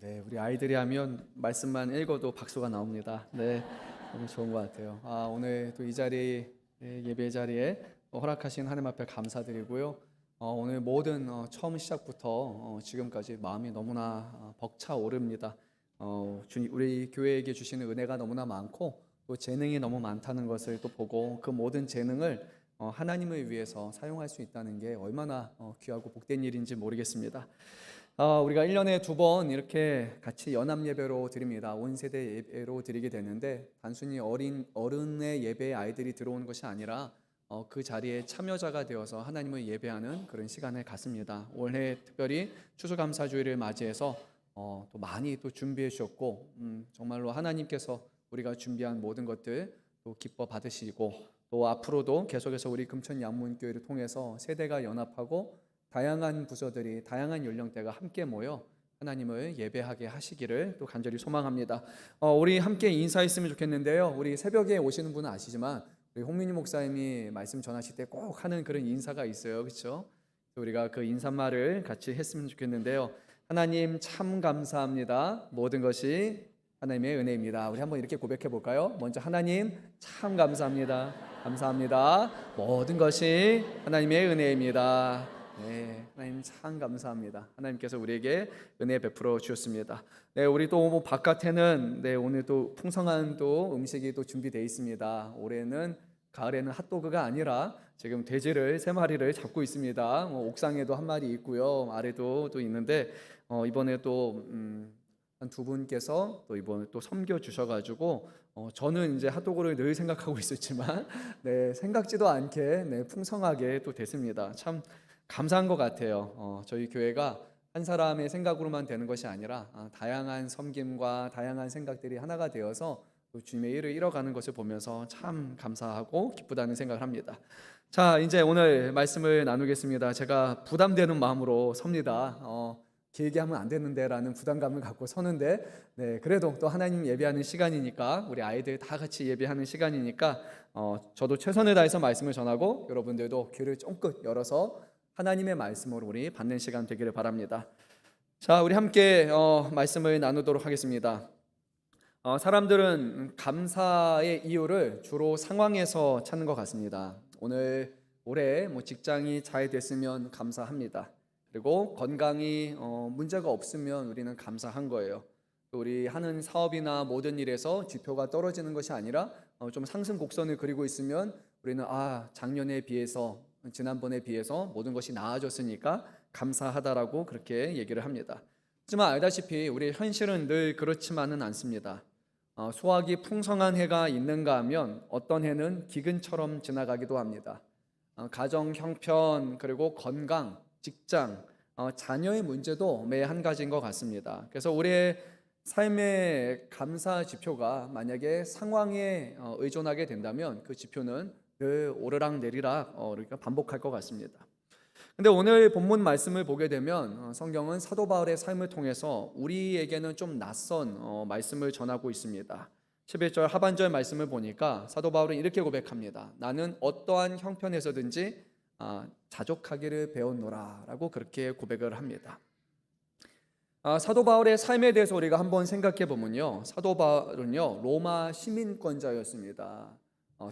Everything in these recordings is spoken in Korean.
네, 우리 아이들이 하면 말씀만 읽어도 박수가 나옵니다. 네, 너무 좋은 것 같아요. 오늘 또 이 자리 예배 자리에 허락하신 하나님 앞에 감사드리고요. 오늘 모든 처음 시작부터 지금까지 마음이 너무나 벅차오릅니다. 우리 교회에게 주시는 은혜가 너무나 많고 또 재능이 너무 많다는 것을 또 보고 그 모든 재능을 하나님을 위해서 사용할 수 있다는 게 얼마나 귀하고 복된 일인지 모르겠습니다. 우리가 1년에 2번 이렇게 같이 연합 예배로 드립니다. 온 세대 예배로 드리게 되는데 단순히 어른의 예배에 아이들이 들어오는 것이 아니라 그 자리에 참여자가 되어서 하나님을 예배하는 그런 시간을 갖습니다. 올해 특별히 추수감사주일을 맞이해서 또 많이 또 준비해 주셨고 정말로 하나님께서 우리가 준비한 모든 것들 또 기뻐 받으시고 또 앞으로도 계속해서 우리 금천 양문교회를 통해서 세대가 연합하고 다양한 부서들이 다양한 연령대가 함께 모여 하나님을 예배하게 하시기를 또 간절히 소망합니다. 우리 함께 인사했으면 좋겠는데요. 우리 새벽에 오시는 분은 아시지만 우리 홍민희 목사님이 말씀 전하실 때 꼭 하는 그런 인사가 있어요. 그렇죠? 우리가 그 인사말을 같이 했으면 좋겠는데요. 하나님 참 감사합니다. 모든 것이 하나님의 은혜입니다. 우리 한번 이렇게 고백해 볼까요? 먼저 하나님 참 감사합니다. 감사합니다. 모든 것이 하나님의 은혜입니다. 네, 하나님 참 감사합니다. 하나님께서 우리에게 은혜 베풀어 주셨습니다. 네, 우리 또 바깥에는 오늘 또 풍성한 또 음식이 또 준비되어 있습니다. 올해는 가을에는 핫도그가 아니라 지금 돼지를 3마리를 잡고 있습니다. 옥상에도 1마리 있고요, 아래도 또 있는데 이번에 또 한 2분께서 또 이번에 또 섬겨 주셔가지고 저는 이제 핫도그를 늘 생각하고 있었지만 생각지도 않게 풍성하게 또 됐습니다. 참 감사한 것 같아요. 저희 교회가 한 사람의 생각으로만 되는 것이 아니라 다양한 섬김과 다양한 생각들이 하나가 되어서 또 주님의 일을 이뤄가는 것을 보면서 참 감사하고 기쁘다는 생각을 합니다. 자, 이제 오늘 말씀을 나누겠습니다. 제가 부담되는 마음으로 섭니다. 길게 하면 안 되는데 라는 부담감을 갖고 서는데 그래도 또 하나님 예배하는 시간이니까 우리 아이들 다 같이 예배하는 시간이니까 저도 최선을 다해서 말씀을 전하고 여러분들도 귀를 쫑긋 열어서 하나님의 말씀으로 우리 받는 시간 되기를 바랍니다. 자, 우리 함께 말씀을 나누도록 하겠습니다. 사람들은 감사의 이유를 주로 상황에서 찾는 것 같습니다. 올해 직장이 잘 됐으면 감사합니다. 그리고 건강이 문제가 없으면 우리는 감사한 거예요. 우리 하는 사업이나 모든 일에서 지표가 떨어지는 것이 아니라 좀 상승 곡선을 그리고 있으면 우리는 작년에 비해서 지난번에 비해서 모든 것이 나아졌으니까 감사하다라고 그렇게 얘기를 합니다. 하지만 알다시피 우리 현실은 늘 그렇지만은 않습니다. 수확이 풍성한 해가 있는가 하면 어떤 해는 기근처럼 지나가기도 합니다. 가정 형편 그리고 건강, 직장, 자녀의 문제도 매 한 가지인 것 같습니다. 그래서 우리의 삶의 감사 지표가 만약에 상황에 의존하게 된다면 그 지표는 그 오르락 내리락 우리가 반복할 것 같습니다. 근데 오늘 본문 말씀을 보게 되면 성경은 사도 바울의 삶을 통해서 우리에게는 좀 낯선 말씀을 전하고 있습니다. 11절 하반절 말씀을 보니까 사도 바울은 이렇게 고백합니다. 나는 어떠한 형편에서든지 자족하기를 배웠노라 라고 그렇게 고백을 합니다. 사도 바울의 삶에 대해서 우리가 한번 생각해 보면요, 사도 바울은요 로마 시민권자였습니다.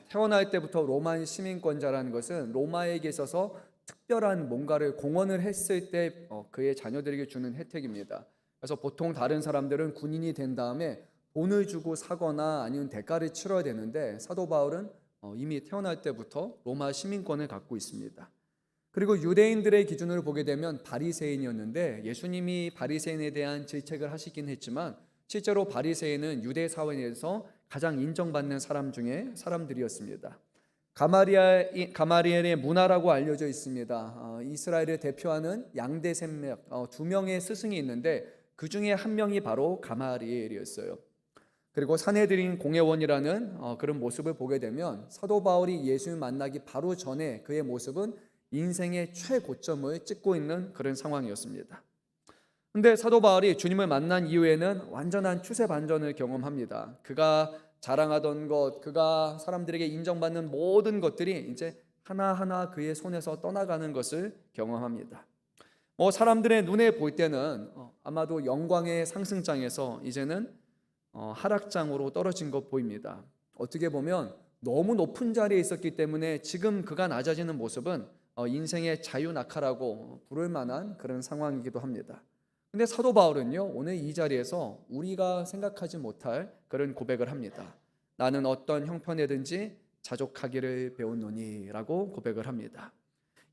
태어날 때부터 로마 시민권자라는 것은 로마에게 있어서 특별한 뭔가를 공헌을 했을 때 그의 자녀들에게 주는 혜택입니다. 그래서 보통 다른 사람들은 군인이 된 다음에 돈을 주고 사거나 아니면 대가를 치러야 되는데 사도 바울은 이미 태어날 때부터 로마 시민권을 갖고 있습니다. 그리고 유대인들의 기준으로 보게 되면 바리새인이었는데 예수님이 바리새인에 대한 질책을 하시긴 했지만 실제로 바리새인은 유대 사회에서 가장 인정받는 사람 중에 사람들이었습니다. 가마리엘의 문화라고 알려져 있습니다. 이스라엘을 대표하는 양대산맥 2명의 스승이 있는데 그 중에 한 명이 바로 가마리엘이었어요. 그리고 산헤드린 공회원이라는 그런 모습을 보게 되면 사도 바울이 예수를 만나기 바로 전에 그의 모습은 인생의 최고점을 찍고 있는 그런 상황이었습니다. 근데 사도 바울이 주님을 만난 이후에는 완전한 추세 반전을 경험합니다. 그가 자랑하던 것, 그가 사람들에게 인정받는 모든 것들이 이제 하나하나 그의 손에서 떠나가는 것을 경험합니다. 사람들의 눈에 볼 때는 아마도 영광의 상승장에서 이제는 하락장으로 떨어진 것 보입니다. 어떻게 보면 너무 높은 자리에 있었기 때문에 지금 그가 낮아지는 모습은 인생의 자유낙하라고 부를 만한 그런 상황이기도 합니다. 근데 사도 바울은요, 오늘 이 자리에서 우리가 생각하지 못할 그런 고백을 합니다. 나는 어떤 형편에든지 자족하기를 배웠노니라고 고백을 합니다.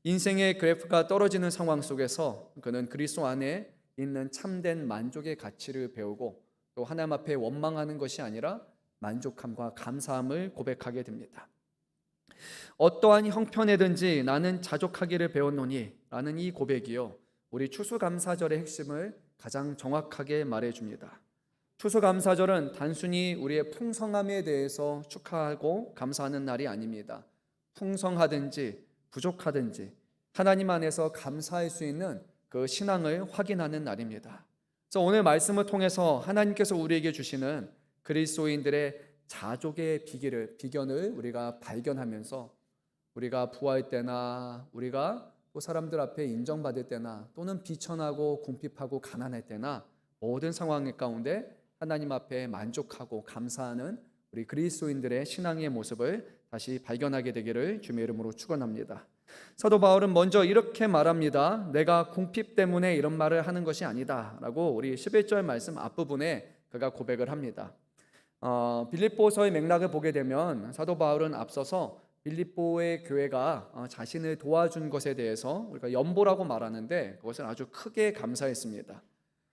인생의 그래프가 떨어지는 상황 속에서 그는 그리스도 안에 있는 참된 만족의 가치를 배우고 또 하나님 앞에 원망하는 것이 아니라 만족함과 감사함을 고백하게 됩니다. 어떠한 형편에든지 나는 자족하기를 배웠노니 라는 이 고백이요, 우리 추수감사절의 핵심을 가장 정확하게 말해줍니다. 추수감사절은 단순히 우리의 풍성함에 대해서 축하하고 감사하는 날이 아닙니다. 풍성하든지 부족하든지 하나님 안에서 감사할 수 있는 그 신앙을 확인하는 날입니다. 그래서 오늘 말씀을 통해서 하나님께서 우리에게 주시는 그리스도인들의 자족의 비견을 우리가 발견하면서 우리가 부할 때나 우리가 또 사람들 앞에 인정받을 때나 또는 비천하고 궁핍하고 가난할 때나 모든 상황 가운데 하나님 앞에 만족하고 감사하는 우리 그리스도인들의 신앙의 모습을 다시 발견하게 되기를 주님의 이름으로 축원합니다. 사도 바울은 먼저 이렇게 말합니다. 내가 궁핍 때문에 이런 말을 하는 것이 아니다 라고 우리 11절 말씀 앞부분에 그가 고백을 합니다. 빌립보서의 맥락을 보게 되면 사도 바울은 앞서서 빌립보의 교회가 자신을 도와준 것에 대해서 우리가 연보라고 말하는데 그것을 아주 크게 감사했습니다.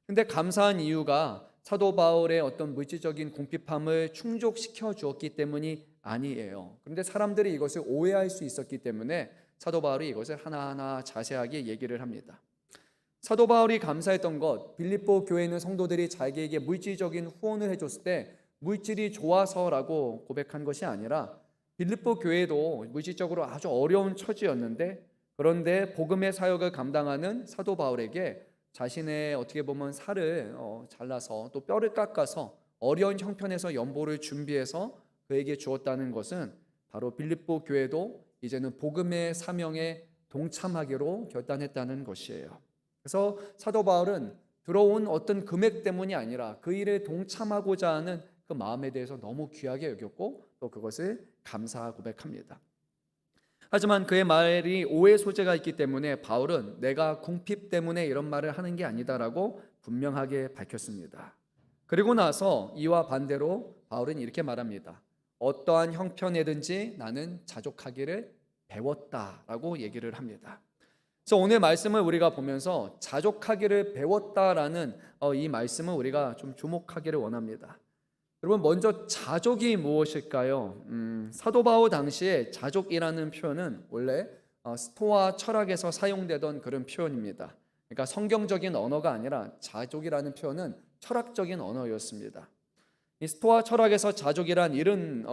근데 감사한 이유가 사도 바울의 어떤 물질적인 궁핍함을 충족시켜 주었기 때문이 아니에요. 그런데 사람들이 이것을 오해할 수 있었기 때문에 사도 바울이 이것을 하나하나 자세하게 얘기를 합니다. 사도 바울이 감사했던 것, 빌립보 교회에 있는 성도들이 자기에게 물질적인 후원을 해줬을 때 물질이 좋아서라고 고백한 것이 아니라 빌립보 교회도 물질적으로 아주 어려운 처지였는데 그런데 복음의 사역을 감당하는 사도 바울에게 자신의 어떻게 보면 살을 잘라서 또 뼈를 깎아서 어려운 형편에서 연보를 준비해서 그에게 주었다는 것은 바로 빌립보 교회도 이제는 복음의 사명에 동참하기로 결단했다는 것이에요. 그래서 사도 바울은 들어온 어떤 금액 때문이 아니라 그 일에 동참하고자 하는 그 마음에 대해서 너무 귀하게 여겼고 또 그것을 감사 고백합니다. 하지만 그의 말이 오해 소재가 있기 때문에 바울은 내가 궁핍 때문에 이런 말을 하는 게 아니다라고 분명하게 밝혔습니다. 그리고 나서 이와 반대로 바울은 이렇게 말합니다. 어떠한 형편에든지 나는 자족하기를 배웠다라고 얘기를 합니다. 그래서 오늘 말씀을 우리가 보면서 자족하기를 배웠다라는 이 말씀을 우리가 좀 주목하기를 원합니다. 여러분, 먼저 자족이 무엇일까요? 사도 바울 당시에 자족이라는 표현은 원래 스토아 철학에서 사용되던 그런 표현입니다. 그러니까 성경적인 언어가 아니라 자족이라는 표현은 철학적인 언어였습니다. 이 스토아 철학에서 자족이란 이런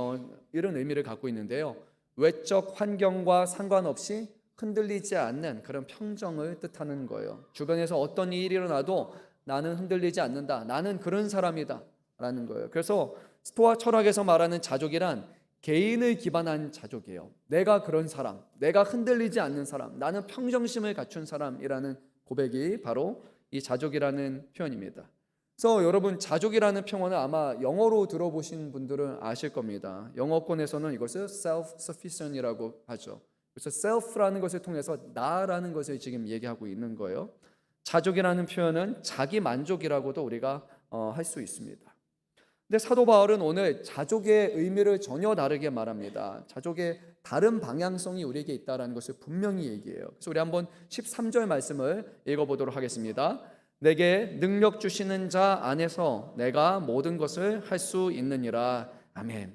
의미를 갖고 있는데요. 외적 환경과 상관없이 흔들리지 않는 그런 평정을 뜻하는 거예요. 주변에서 어떤 일이 일어나도 나는 흔들리지 않는다. 나는 그런 사람이다. 라는 거예요. 그래서 스토아 철학에서 말하는 자족이란 개인을 기반한 자족이에요. 내가 그런 사람, 내가 흔들리지 않는 사람, 나는 평정심을 갖춘 사람이라는 고백이 바로 이 자족이라는 표현입니다. 그래서 여러분, 자족이라는 표현을 아마 영어로 들어보신 분들은 아실 겁니다. 영어권에서는 이것을 self-sufficient이라고 하죠. 그래서 self라는 것을 통해서 나라는 것을 지금 얘기하고 있는 거예요. 자족이라는 표현은 자기 만족이라고도 우리가 할 수 있습니다. 근데 사도 바울은 오늘 자족의 의미를 전혀 다르게 말합니다. 자족의 다른 방향성이 우리에게 있다는 것을 분명히 얘기해요. 그래서 우리 한번 13절 말씀을 읽어보도록 하겠습니다. 내게 능력 주시는 자 안에서 내가 모든 것을 할 수 있느니라. 아멘.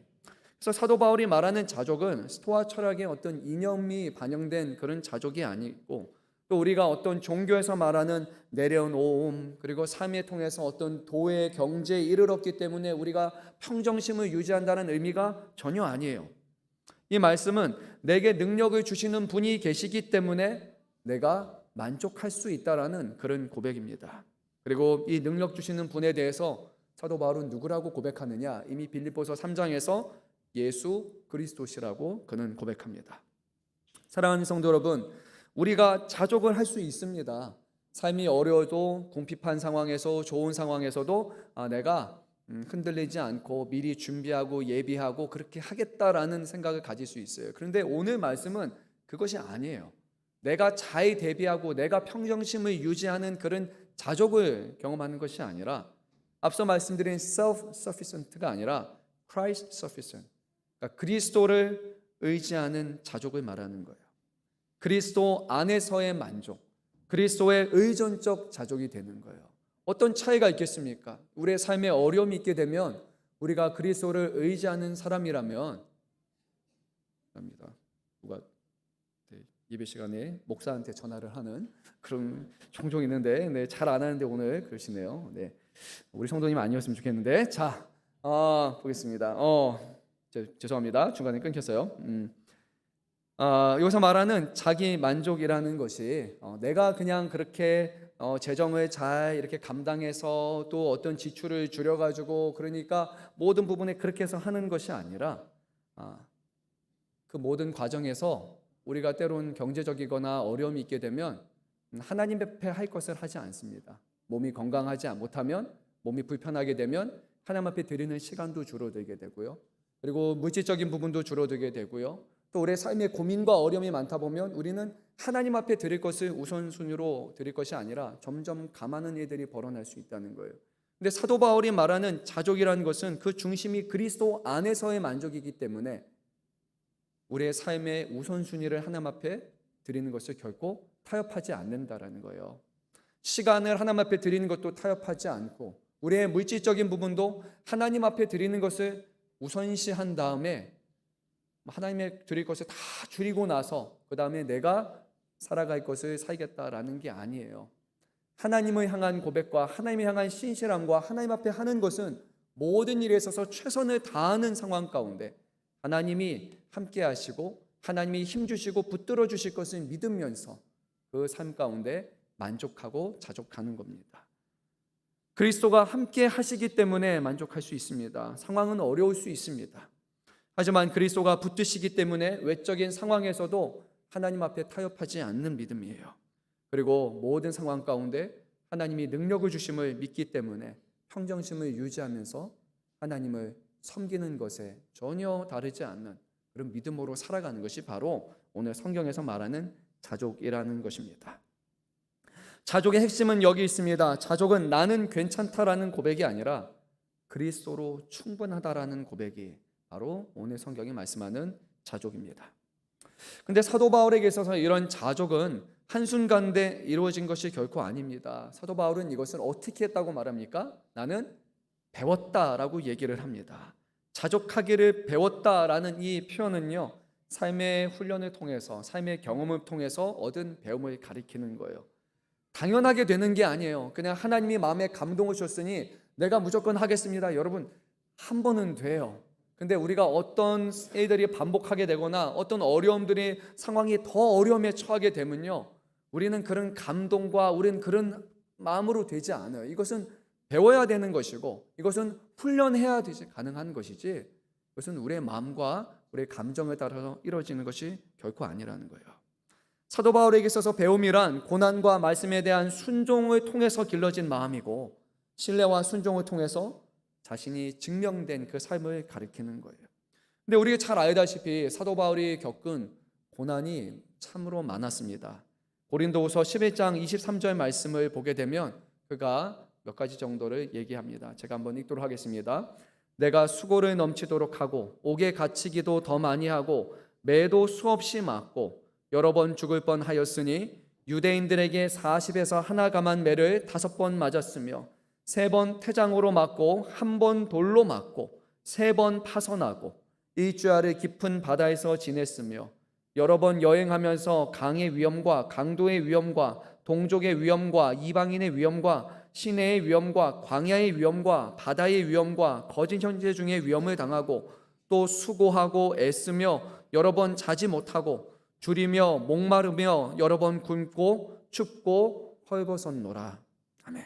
그래서 사도 바울이 말하는 자족은 스토아 철학의 어떤 이념이 반영된 그런 자족이 아니고 또 우리가 어떤 종교에서 말하는 내려놓음 그리고 삶에 통해서 어떤 도의 경제에 이르렀기 때문에 우리가 평정심을 유지한다는 의미가 전혀 아니에요. 이 말씀은 내게 능력을 주시는 분이 계시기 때문에 내가 만족할 수 있다라는 그런 고백입니다. 그리고 이 능력 주시는 분에 대해서 사도 바울은 누구라고 고백하느냐? 이미 빌립보서 3장에서 예수 그리스도시라고 그는 고백합니다. 사랑하는 성도 여러분, 우리가 자족을 할 수 있습니다. 삶이 어려워도 궁핍한 상황에서 좋은 상황에서도 내가 흔들리지 않고 미리 준비하고 예비하고 그렇게 하겠다라는 생각을 가질 수 있어요. 그런데 오늘 말씀은 그것이 아니에요. 내가 잘 대비하고 내가 평정심을 유지하는 그런 자족을 경험하는 것이 아니라 앞서 말씀드린 self-sufficient가 아니라 Christ-sufficient, 그러니까 그리스도를 의지하는 자족을 말하는 거예요. 그리스도 안에서의 만족, 그리스도의 의존적 자족이 되는 거예요. 어떤 차이가 있겠습니까? 우리의 삶에 어려움이 있게 되면 우리가 그리스도를 의지하는 사람이라면 합니다. 누가 예배 시간에 목사한테 전화를 하는 그런 종종 있는데 잘 안 하는데 오늘 그러시네요. 우리 성도님 아니었으면 좋겠는데 자 보겠습니다. 죄송합니다. 중간에 끊겼어요. 여기서 말하는 자기 만족이라는 것이 내가 그냥 그렇게 재정을 잘 이렇게 감당해서 또 어떤 지출을 줄여가지고 그러니까 모든 부분에 그렇게 해서 하는 것이 아니라 그 모든 과정에서 우리가 때론 경제적이거나 어려움이 있게 되면 하나님 앞에 할 것을 하지 않습니다. 몸이 건강하지 못하면 몸이 불편하게 되면 하나님 앞에 드리는 시간도 줄어들게 되고요. 그리고 물질적인 부분도 줄어들게 되고요. 또 우리의 삶에 고민과 어려움이 많다 보면 우리는 하나님 앞에 드릴 것을 우선순위로 드릴 것이 아니라 점점 감하는 일들이 벌어날 수 있다는 거예요. 근데 사도 바울이 말하는 자족이라는 것은 그 중심이 그리스도 안에서의 만족이기 때문에 우리의 삶의 우선순위를 하나님 앞에 드리는 것을 결코 타협하지 않는다라는 거예요. 시간을 하나님 앞에 드리는 것도 타협하지 않고 우리의 물질적인 부분도 하나님 앞에 드리는 것을 우선시한 다음에 하나님의 드릴 것을 다 줄이고 나서 그 다음에 내가 살아갈 것을 살겠다라는 게 아니에요. 하나님을 향한 고백과 하나님을 향한 신실함과 하나님 앞에 하는 것은 모든 일에 있어서 최선을 다하는 상황 가운데 하나님이 함께 하시고 하나님이 힘주시고 붙들어 주실 것을 믿으면서 그 삶 가운데 만족하고 자족하는 겁니다. 그리스도가 함께 하시기 때문에 만족할 수 있습니다. 상황은 어려울 수 있습니다. 하지만 그리스도가 붙드시기 때문에 외적인 상황에서도 하나님 앞에 타협하지 않는 믿음이에요. 그리고 모든 상황 가운데 하나님이 능력을 주심을 믿기 때문에 평정심을 유지하면서 하나님을 섬기는 것에 전혀 다르지 않는 그런 믿음으로 살아가는 것이 바로 오늘 성경에서 말하는 자족이라는 것입니다. 자족의 핵심은 여기 있습니다. 자족은 나는 괜찮다라는 고백이 아니라 그리스도로 충분하다라는 고백이 바로 오늘 성경이 말씀하는 자족입니다. 근데 사도 바울에게 있어서 이런 자족은 한순간에 이루어진 것이 결코 아닙니다. 사도 바울은 이것을 어떻게 했다고 말합니까? 나는 배웠다라고 얘기를 합니다. 자족하기를 배웠다라는 이 표현은요, 삶의 훈련을 통해서 삶의 경험을 통해서 얻은 배움을 가리키는 거예요. 당연하게 되는 게 아니에요. 그냥 하나님이 마음에 감동을 주셨으니 내가 무조건 하겠습니다. 여러분, 한 번은 돼요. 근데 우리가 어떤 일들이 반복하게 되거나 어떤 어려움들이 상황이 더 어려움에 처하게 되면요, 우리는 그런 감동과 우리는 그런 마음으로 되지 않아요. 이것은 배워야 되는 것이고 이것은 훈련해야 되지 가능한 것이지 이것은 우리의 마음과 우리의 감정에 따라서 이루어지는 것이 결코 아니라는 거예요. 사도 바울에게 있어서 배움이란 고난과 말씀에 대한 순종을 통해서 길러진 마음이고 신뢰와 순종을 통해서 자신이 증명된 그 삶을 가리키는 거예요. 근데 우리가 잘 알다시피 사도 바울이 겪은 고난이 참으로 많았습니다. 고린도후서 11장 23절 말씀을 보게 되면 그가 몇 가지 정도를 얘기합니다. 제가 한번 읽도록 하겠습니다. 내가 수고를 넘치도록 하고 옥에 갇히기도 더 많이 하고 매도 수없이 맞고 여러 번 죽을 뻔하였으니 유대인들에게 40에서 하나 감한 매를 5번 맞았으며 3번 태장으로 맞고 1번 돌로 맞고 3번 파선하고 일주야를 깊은 바다에서 지냈으며 여러 번 여행하면서 강의 위험과 강도의 위험과 동족의 위험과 이방인의 위험과 시내의 위험과 광야의 위험과 바다의 위험과 거짓 형제 중에 위험을 당하고 또 수고하고 애쓰며 여러 번 자지 못하고 줄이며 목마르며 여러 번 굶고 춥고 헐벗었노라. 아멘.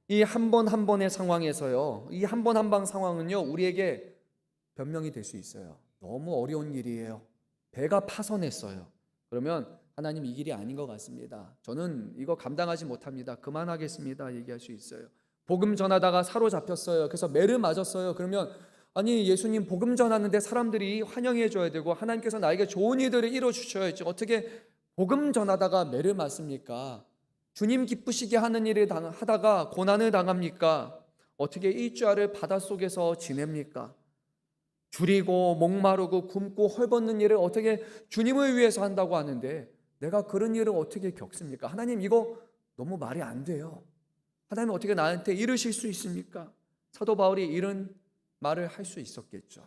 이 한 번 한 번의 상황에서요, 이 한 번 한 번 상황은요 우리에게 변명이 될 수 있어요. 너무 어려운 일이에요. 배가 파선했어요. 그러면 하나님 이 길이 아닌 것 같습니다. 저는 이거 감당하지 못합니다. 그만하겠습니다. 얘기할 수 있어요. 복음 전하다가 사로잡혔어요. 그래서 매를 맞았어요. 그러면 아니 예수님 복음 전하는데 사람들이 환영해 줘야 되고 하나님께서 나에게 좋은 일들을 이루어 주셔야지 어떻게 복음 전하다가 매를 맞습니까? 주님 기쁘시게 하는 일을 하다가 고난을 당합니까? 어떻게 일주일을 바닷속에서 지냅니까? 줄이고 목마르고 굶고 헐벗는 일을 어떻게 주님을 위해서 한다고 하는데 내가 그런 일을 어떻게 겪습니까? 하나님 이거 너무 말이 안 돼요. 하나님 어떻게 나한테 이러실 수 있습니까? 사도 바울이 이런 말을 할 수 있었겠죠.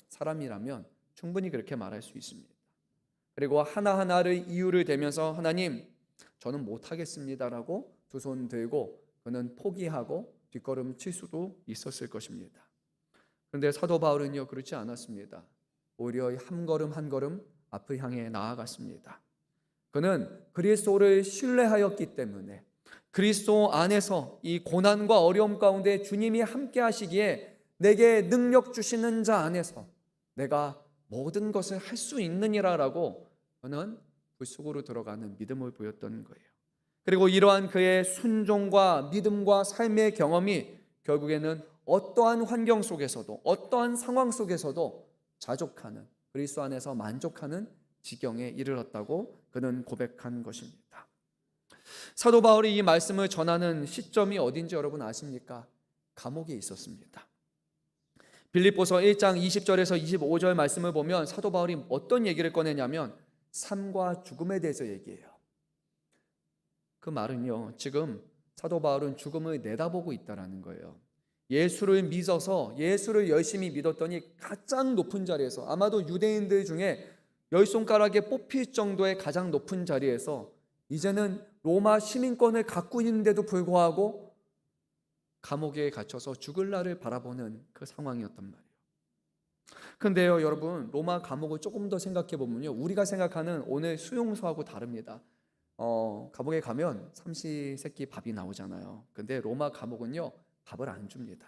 사람이라면 충분히 그렇게 말할 수 있습니다. 그리고 하나하나를 이유를 대면서 하나님 저는 못하겠습니다라고 두 손 들고 그는 포기하고 뒷걸음 칠 수도 있었을 것입니다. 그런데 사도 바울은요 그렇지 않았습니다. 오히려 한 걸음 한 걸음 앞을 향해 나아갔습니다. 그는 그리스도를 신뢰하였기 때문에 그리스도 안에서 이 고난과 어려움 가운데 주님이 함께 하시기에 내게 능력 주시는 자 안에서 내가 모든 것을 할 수 있느니라라고 그는 불속으로 들어가는 믿음을 보였던 거예요. 그리고 이러한 그의 순종과 믿음과 삶의 경험이 결국에는 어떠한 환경 속에서도 어떠한 상황 속에서도 자족하는 그리스도 안에서 만족하는 지경에 이르렀다고 그는 고백한 것입니다. 사도 바울이 이 말씀을 전하는 시점이 어딘지 여러분 아십니까? 감옥에 있었습니다. 빌립보서 1장 20절에서 25절 말씀을 보면 사도 바울이 어떤 얘기를 꺼내냐면 삶과 죽음에 대해서 얘기해요. 그 말은요, 지금 사도 바울은 죽음을 내다보고 있다라는 거예요. 예수를 믿어서 예수를 열심히 믿었더니 가장 높은 자리에서 아마도 유대인들 중에 열 손가락에 뽑힐 정도의 가장 높은 자리에서 이제는 로마 시민권을 갖고 있는데도 불구하고 감옥에 갇혀서 죽을 날을 바라보는 그 상황이었단 말이에요. 근데요 여러분 로마 감옥을 조금 더 생각해 보면요 우리가 생각하는 오늘 수용소하고 다릅니다. 감옥에 가면 삼시세끼 밥이 나오잖아요. 근데 로마 감옥은요 밥을 안 줍니다.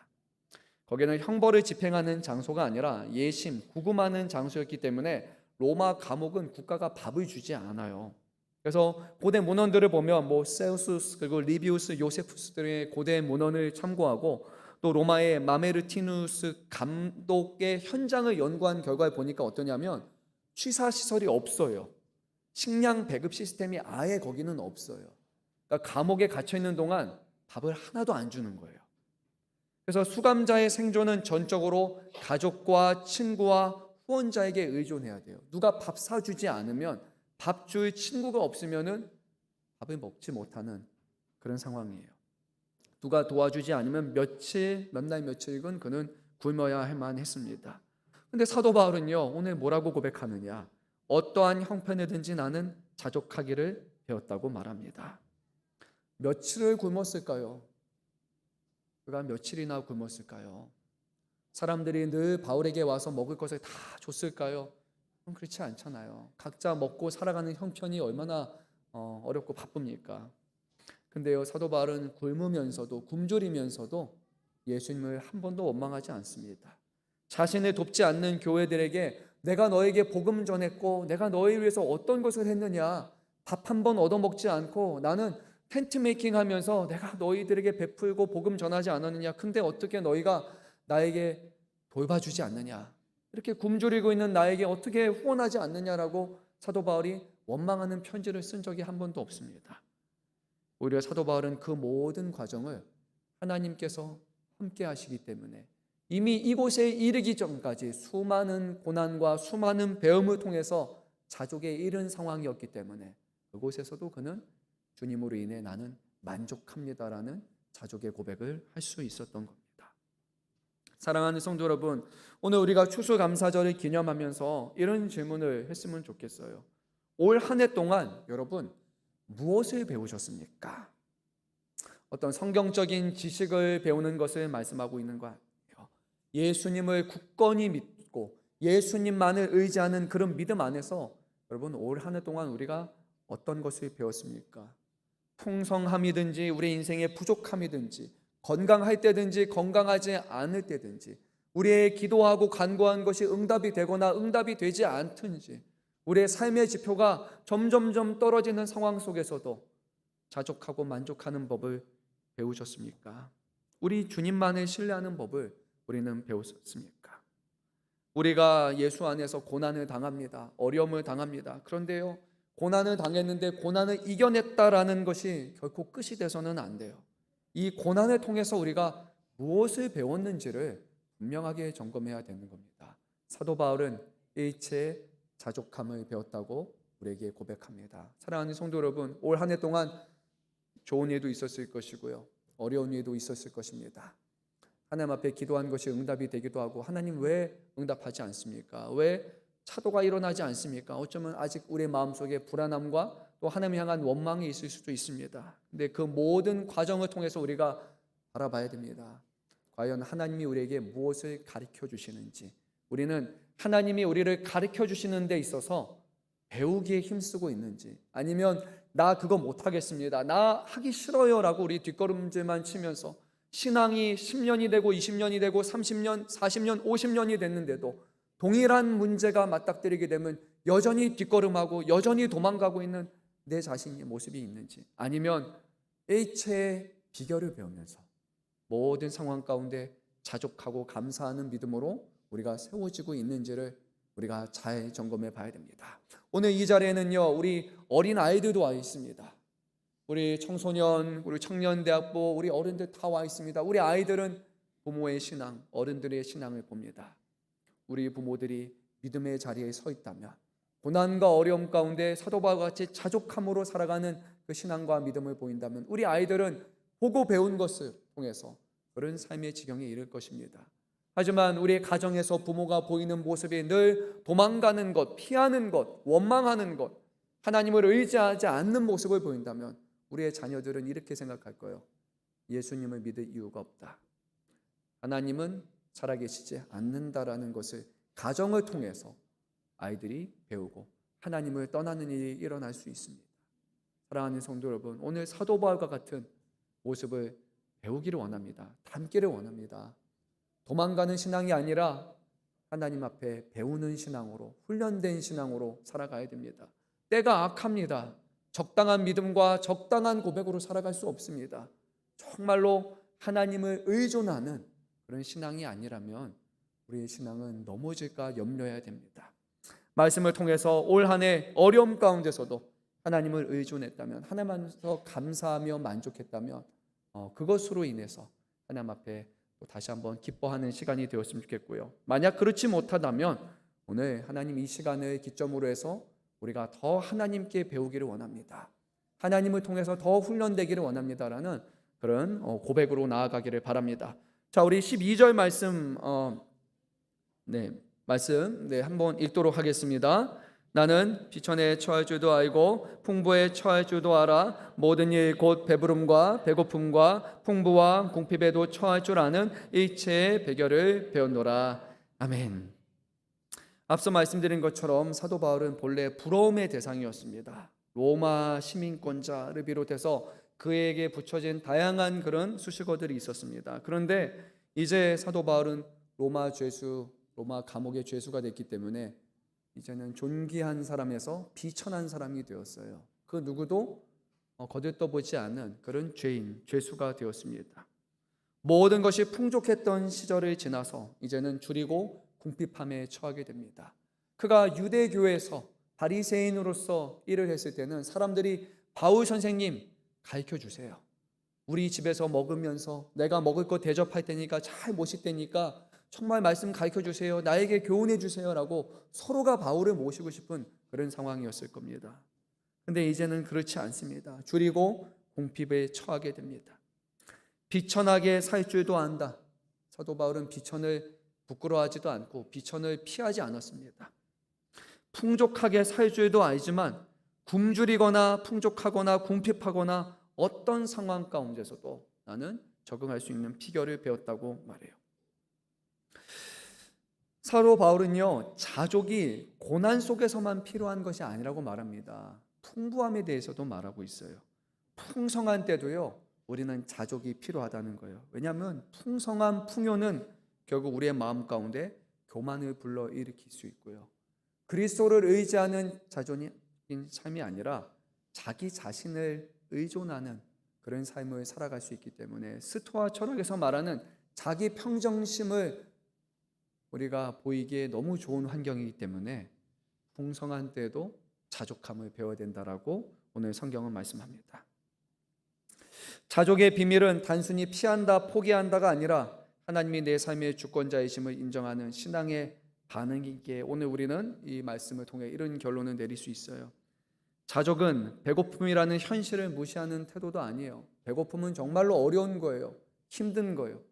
거기는 형벌을 집행하는 장소가 아니라 예심, 구금하는 장소였기 때문에 로마 감옥은 국가가 밥을 주지 않아요. 그래서 고대 문헌들을 보면 세우스스 그리고 리비우스 요세푸스들의 고대 문헌을 참고하고 또 로마의 마메르티누스 감독의 현장을 연구한 결과를 보니까 어떠냐면 취사 시설이 없어요. 식량 배급 시스템이 아예 거기는 없어요. 그러니까 감옥에 갇혀 있는 동안 밥을 하나도 안 주는 거예요. 그래서 수감자의 생존은 전적으로 가족과 친구와 후원자에게 의존해야 돼요. 누가 밥 사주지 않으면 밥 줄 친구가 없으면은 밥을 먹지 못하는 그런 상황이에요. 누가 도와주지 않으면 몇 날 며칠은 그는 굶어야 할 만했습니다. 근데 사도 바울은요 오늘 뭐라고 고백하느냐? 어떠한 형편이든지 나는 자족하기를 배웠다고 말합니다. 며칠을 굶었을까요? 그가 며칠이나 굶었을까요? 사람들이 늘 바울에게 와서 먹을 것을 다 줬을까요? 그렇지 않잖아요. 각자 먹고 살아가는 형편이 얼마나 어렵고 바쁩니까? 근데요 사도 바울은 굶으면서도 굶주리면서도 예수님을 한 번도 원망하지 않습니다. 자신을 돕지 않는 교회들에게 내가 너에게 복음 전했고 내가 너희 위해서 어떤 것을 했느냐, 밥 한 번 얻어먹지 않고 나는 텐트 메이킹 하면서 내가 너희들에게 베풀고 복음 전하지 않았느냐, 근데 어떻게 너희가 나에게 돌봐주지 않느냐, 이렇게 굶주리고 있는 나에게 어떻게 후원하지 않느냐라고 사도 바울이 원망하는 편지를 쓴 적이 한 번도 없습니다. 오히려 사도 바울은 그 모든 과정을 하나님께서 함께 하시기 때문에 이미 이곳에 이르기 전까지 수많은 고난과 수많은 배움을 통해서 자족에 이른 상황이었기 때문에 그곳에서도 그는 주님으로 인해 나는 만족합니다라는 자족의 고백을 할 수 있었던 겁니다. 사랑하는 성도 여러분, 오늘 우리가 추수감사절을 기념하면서 이런 질문을 했으면 좋겠어요. 올 한 해 동안 여러분 무엇을 배우셨습니까? 어떤 성경적인 지식을 배우는 것을 말씀하고 있는 거 아니에요. 예수님을 굳건히 믿고 예수님만을 의지하는 그런 믿음 안에서 여러분 올 한 해 동안 우리가 어떤 것을 배웠습니까? 풍성함이든지 우리 인생의 부족함이든지 건강할 때든지 건강하지 않을 때든지 우리의 기도하고 간구한 것이 응답이 되거나 응답이 되지 않든지 우리의 삶의 지표가 점점점 떨어지는 상황 속에서도 자족하고 만족하는 법을 배우셨습니까? 우리 주님만을 신뢰하는 법을 우리는 배웠습니까? 우리가 예수 안에서 고난을 당합니다. 어려움을 당합니다. 그런데요, 고난을 당했는데 고난을 이겨냈다라는 것이 결코 끝이 돼서는 안 돼요. 이 고난을 통해서 우리가 무엇을 배웠는지를 분명하게 점검해야 되는 겁니다. 사도 바울은 일체의 자족함을 배웠다고 우리에게 고백합니다. 사랑하는 성도 여러분, 올 한 해 동안 좋은 일도 있었을 것이고요, 어려운 일도 있었을 것입니다. 하나님 앞에 기도한 것이 응답이 되기도 하고, 하나님 왜 응답하지 않습니까? 왜 차도가 일어나지 않습니까? 어쩌면 아직 우리의 마음속에 불안함과 또 하나님 향한 원망이 있을 수도 있습니다. 근데 그 모든 과정을 통해서 우리가 바라봐야 됩니다. 과연 하나님이 우리에게 무엇을 가르쳐 주시는지, 우리는 하나님이 우리를 가르쳐 주시는 데 있어서 배우기에 힘쓰고 있는지, 아니면 나 그거 못하겠습니다, 나 하기 싫어요 라고 우리 뒷걸음질만 치면서 신앙이 10년이 되고 20년이 되고 30년, 40년, 50년이 됐는데도 동일한 문제가 맞닥뜨리게 되면 여전히 뒷걸음하고 여전히 도망가고 있는 내 자신의 모습이 있는지, 아니면 일체의 비결을 배우면서 모든 상황 가운데 자족하고 감사하는 믿음으로 우리가 세워지고 있는지를 우리가 잘 점검해 봐야 됩니다. 오늘 이 자리에는요, 우리 어린 아이들도 와 있습니다. 우리 청소년, 우리 청년대학부, 우리 어른들 다 와 있습니다. 우리 아이들은 부모의 신앙, 어른들의 신앙을 봅니다. 우리 부모들이 믿음의 자리에 서 있다면, 고난과 어려움 가운데 사도 바울과 같이 자족함으로 살아가는 그 신앙과 믿음을 보인다면, 우리 아이들은 보고 배운 것을 통해서 그런 삶의 지경에 이를 것입니다. 하지만 우리 가정에서 부모가 보이는 모습이 늘 도망가는 것, 피하는 것, 원망하는 것, 하나님을 의지하지 않는 모습을 보인다면 우리의 자녀들은 이렇게 생각할 거예요. 예수님을 믿을 이유가 없다. 하나님은 살아계시지 않는다라는 것을 가정을 통해서 아이들이 배우고 하나님을 떠나는 일이 일어날 수 있습니다. 사랑하는 성도 여러분, 오늘 사도 바울과 같은 모습을 배우기를 원합니다. 닮기를 원합니다. 도망가는 신앙이 아니라 하나님 앞에 배우는 신앙으로, 훈련된 신앙으로 살아가야 됩니다. 때가 악합니다. 적당한 믿음과 적당한 고백으로 살아갈 수 없습니다. 정말로 하나님을 의존하는 그런 신앙이 아니라면 우리의 신앙은 넘어질까 염려해야 됩니다. 말씀을 통해서 올 한 해 어려움 가운데서도 하나님을 의존했다면, 하나님 안에서 감사하며 만족했다면 그것으로 인해서 하나님 앞에 다시 한번 기뻐하는 시간이 되었으면 좋겠고요. 만약 그렇지 못하다면 오늘 하나님 이 시간을 기점으로 해서 우리가 더 하나님께 배우기를 원합니다. 하나님을 통해서 더 훈련되기를 원합니다라는 그런 고백으로 나아가기를 바랍니다. 자, 우리 12절 말씀 한번 읽도록 하겠습니다. 나는 비천에 처할 줄도 알고 풍부에 처할 줄도 알아. 모든 일 곧 배부름과 배고픔과 풍부와 궁핍에도 처할 줄 아는 일체의 비결을 배웠노라. 아멘. 앞서 말씀드린 것처럼 사도 바울은 본래 부러움의 대상이었습니다. 로마 시민권자를 비롯해서 그에게 붙여진 다양한 그런 수식어들이 있었습니다. 그런데 이제 사도 바울은 로마 감옥의 죄수가 됐기 때문에 이제는 존귀한 사람에서 비천한 사람이 되었어요. 그 누구도 거들떠보지 않은 그런 죄수가 되었습니다. 모든 것이 풍족했던 시절을 지나서 이제는 줄이고 궁핍함에 처하게 됩니다. 그가 유대교에서 바리새인으로서 일을 했을 때는 사람들이 바울 선생님 가르쳐 주세요. 우리 집에서 먹으면서 내가 먹을 거 대접할 테니까 잘 모실 테니까 정말 말씀 가르쳐 주세요. 나에게 교훈해 주세요 라고 서로가 바울을 모시고 싶은 그런 상황이었을 겁니다. 근데 이제는 그렇지 않습니다. 줄이고 궁핍에 처하게 됩니다. 비천하게 살 줄도 안다. 사도 바울은 비천을 부끄러워하지도 않고 비천을 피하지 않았습니다. 풍족하게 살 줄도 알지만 굶주리거나 풍족하거나 궁핍하거나 어떤 상황 가운데서도 나는 적응할 수 있는 비결을 배웠다고 말해요. 사도 바울은요, 자족이 고난 속에서만 필요한 것이 아니라고 말합니다. 풍부함에 대해서도 말하고 있어요. 풍성한 때도요, 우리는 자족이 필요하다는 거예요. 왜냐하면 풍성한 풍요는 결국 우리의 마음 가운데 교만을 불러일으킬 수 있고요, 그리스도를 의지하는 자존인 삶이 아니라 자기 자신을 의존하는 그런 삶을 살아갈 수 있기 때문에 스토아 철학에서 말하는 자기 평정심을 우리가 보이기에 너무 좋은 환경이기 때문에 풍성한 때에도 자족함을 배워야 된다라고 오늘 성경은 말씀합니다. 자족의 비밀은 단순히 피한다, 포기한다가 아니라 하나님이 내 삶의 주권자이심을 인정하는 신앙의 반응이기에 오늘 우리는 이 말씀을 통해 이런 결론을 내릴 수 있어요. 자족은 배고픔이라는 현실을 무시하는 태도도 아니에요. 배고픔은 정말로 어려운 거예요. 힘든 거예요.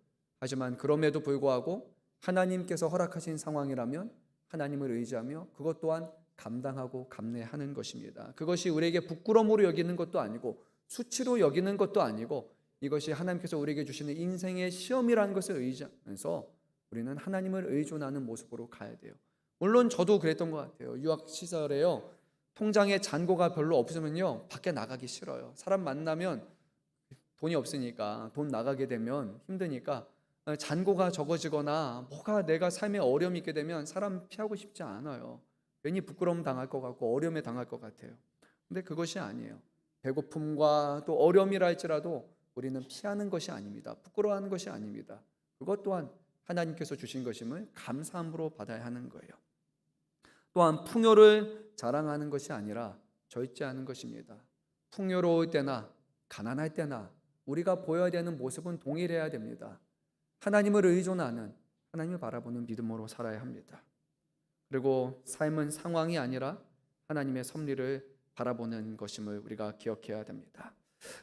하지만 그럼에도 불구하고 하나님께서 허락하신 상황이라면 하나님을 의지하며 그것 또한 감당하고 감내하는 것입니다. 그것이 우리에게 부끄러움으로 여기는 것도 아니고 수치로 여기는 것도 아니고 이것이 하나님께서 우리에게 주시는 인생의 시험이라는 것을 의지하면서 우리는 하나님을 의존하는 모습으로 가야 돼요. 물론 저도 그랬던 것 같아요. 유학 시절에요. 통장에 잔고가 별로 없으면요. 밖에 나가기 싫어요. 사람 만나면 돈이 없으니까 돈 나가게 되면 힘드니까 잔고가 적어지거나 뭐가 내가 삶에 어려움이 있게 되면 사람 피하고 싶지 않아요. 괜히 부끄러움 당할 것 같고 어려움에 당할 것 같아요. 근데 그것이 아니에요. 배고픔과 또 어려움이라 할지라도 우리는 피하는 것이 아닙니다. 부끄러워하는 것이 아닙니다. 그것 또한 하나님께서 주신 것임을 감사함으로 받아야 하는 거예요. 또한 풍요를 자랑하는 것이 아니라 절제하는 것입니다. 풍요로울 때나 가난할 때나 우리가 보여야 되는 모습은 동일해야 됩니다. 하나님을 의존하는, 하나님을 바라보는 믿음으로 살아야 합니다. 그리고 삶은 상황이 아니라 하나님의 섭리를 바라보는 것임을 우리가 기억해야 됩니다.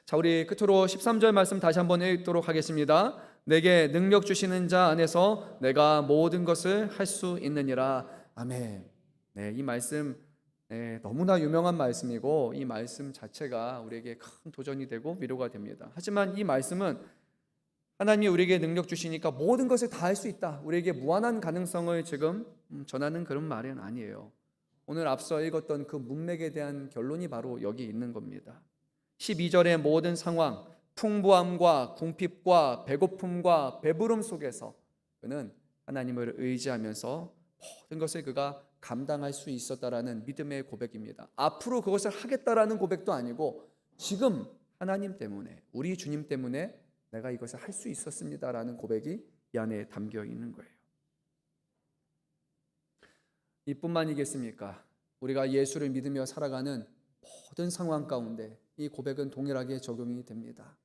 자, 우리 끝으로 13절 말씀 다시 한번 읽도록 하겠습니다. 내게 능력 주시는 자 안에서 내가 모든 것을 할 수 있느니라. 아멘. 네, 이 말씀 너무나 유명한 말씀이고 이 말씀 자체가 우리에게 큰 도전이 되고 위로가 됩니다. 하지만 이 말씀은 하나님이 우리에게 능력 주시니까 모든 것을 다 할 수 있다, 우리에게 무한한 가능성을 지금 전하는 그런 말은 아니에요. 오늘 앞서 읽었던 그 문맥에 대한 결론이 바로 여기 있는 겁니다. 12절의 모든 상황, 풍부함과 궁핍과 배고픔과 배부름 속에서 그는 하나님을 의지하면서 모든 것을 그가 감당할 수 있었다라는 믿음의 고백입니다. 앞으로 그것을 하겠다라는 고백도 아니고 지금 하나님 때문에, 우리 주님 때문에 내가 이것을 할 수 있었습니다라는 고백이 이 안에 담겨 있는 거예요. 이뿐만이겠습니까? 우리가 예수를 믿으며 살아가는 모든 상황 가운데 이 고백은 동일하게 적용이 됩니다.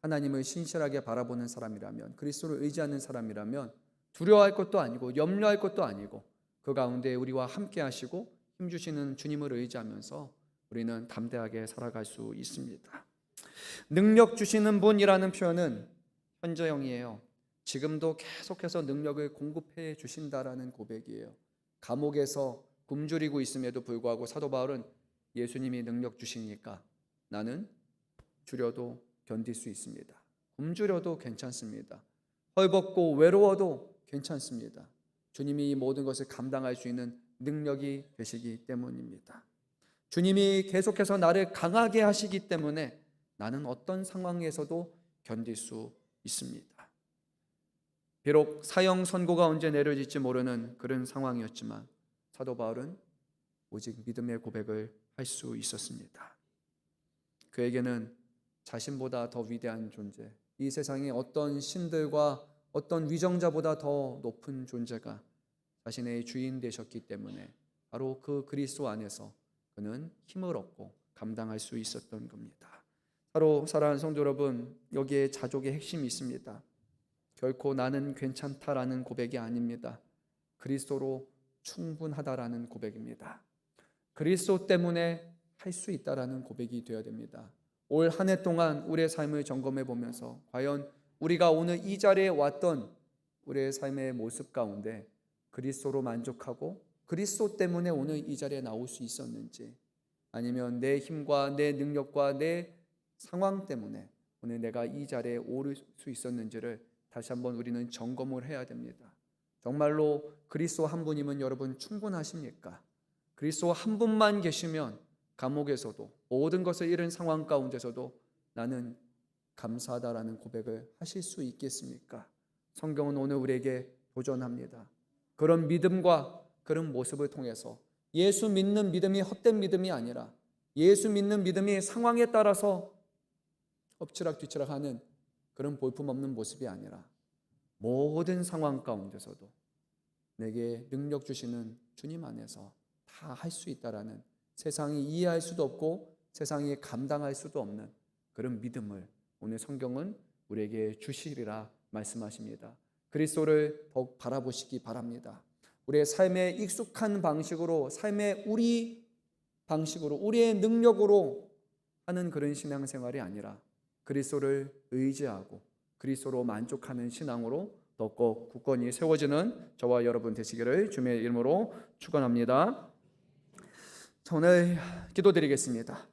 하나님을 신실하게 바라보는 사람이라면, 그리스도를 의지하는 사람이라면 두려워할 것도 아니고 염려할 것도 아니고 그 가운데 우리와 함께 하시고 힘주시는 주님을 의지하면서 우리는 담대하게 살아갈 수 있습니다. 능력 주시는 분이라는 표현은 현재형이에요. 지금도 계속해서 능력을 공급해 주신다라는 고백이에요. 감옥에서 굶주리고 있음에도 불구하고 사도 바울은 예수님이 능력 주시니까 나는 주려도 견딜 수 있습니다. 굶주려도 괜찮습니다. 헐벗고 외로워도 괜찮습니다. 주님이 이 모든 것을 감당할 수 있는 능력이 되시기 때문입니다. 주님이 계속해서 나를 강하게 하시기 때문에 나는 어떤 상황에서도 견딜 수 있습니다. 비록 사형 선고가 언제 내려질지 모르는 그런 상황이었지만 사도 바울은 오직 믿음의 고백을 할 수 있었습니다. 그에게는 자신보다 더 위대한 존재, 이 세상의 어떤 신들과 어떤 위정자보다 더 높은 존재가 자신의 주인 되셨기 때문에 바로 그 그리스도 안에서 그는 힘을 얻고 감당할 수 있었던 겁니다. 바로 사랑하는 성도 여러분, 여기에 자족의 핵심이 있습니다. 결코 나는 괜찮다라는 고백이 아닙니다. 그리스도로 충분하다라는 고백입니다. 그리스도 때문에 할 수 있다라는 고백이 되어야 됩니다. 올 한 해 동안 우리의 삶을 점검해 보면서 과연 우리가 오늘 이 자리에 왔던 우리의 삶의 모습 가운데 그리스도로 만족하고 그리스도 때문에 오늘 이 자리에 나올 수 있었는지, 아니면 내 힘과 내 능력과 내 상황 때문에 오늘 내가 이 자리에 오를 수 있었는지를 다시 한번 우리는 점검을 해야 됩니다. 정말로 그리스도 한 분이면 여러분 충분하십니까? 그리스도 한 분만 계시면 감옥에서도 모든 것을 잃은 상황 가운데서도 나는 감사하다라는 고백을 하실 수 있겠습니까? 성경은 오늘 우리에게 도전합니다. 그런 믿음과 그런 모습을 통해서 예수 믿는 믿음이 헛된 믿음이 아니라 예수 믿는 믿음이 상황에 따라서 엎치락 뒤치락 하는 그런 볼품없는 모습이 아니라 모든 상황 가운데서도 내게 능력 주시는 주님 안에서 다 할 수 있다라는, 세상이 이해할 수도 없고 세상이 감당할 수도 없는 그런 믿음을 오늘 성경은 우리에게 주시리라 말씀하십니다. 그리스도를 더욱 바라보시기 바랍니다. 우리의 삶에 익숙한 방식으로, 삶의 우리 방식으로, 우리의 능력으로 하는 그런 신앙생활이 아니라 그리스도를 의지하고 그리스도로 만족하는 신앙으로 더욱 굳건히 세워지는 저와 여러분 되시기를 주님의 이름으로 축원합니다. 오늘 기도드리겠습니다.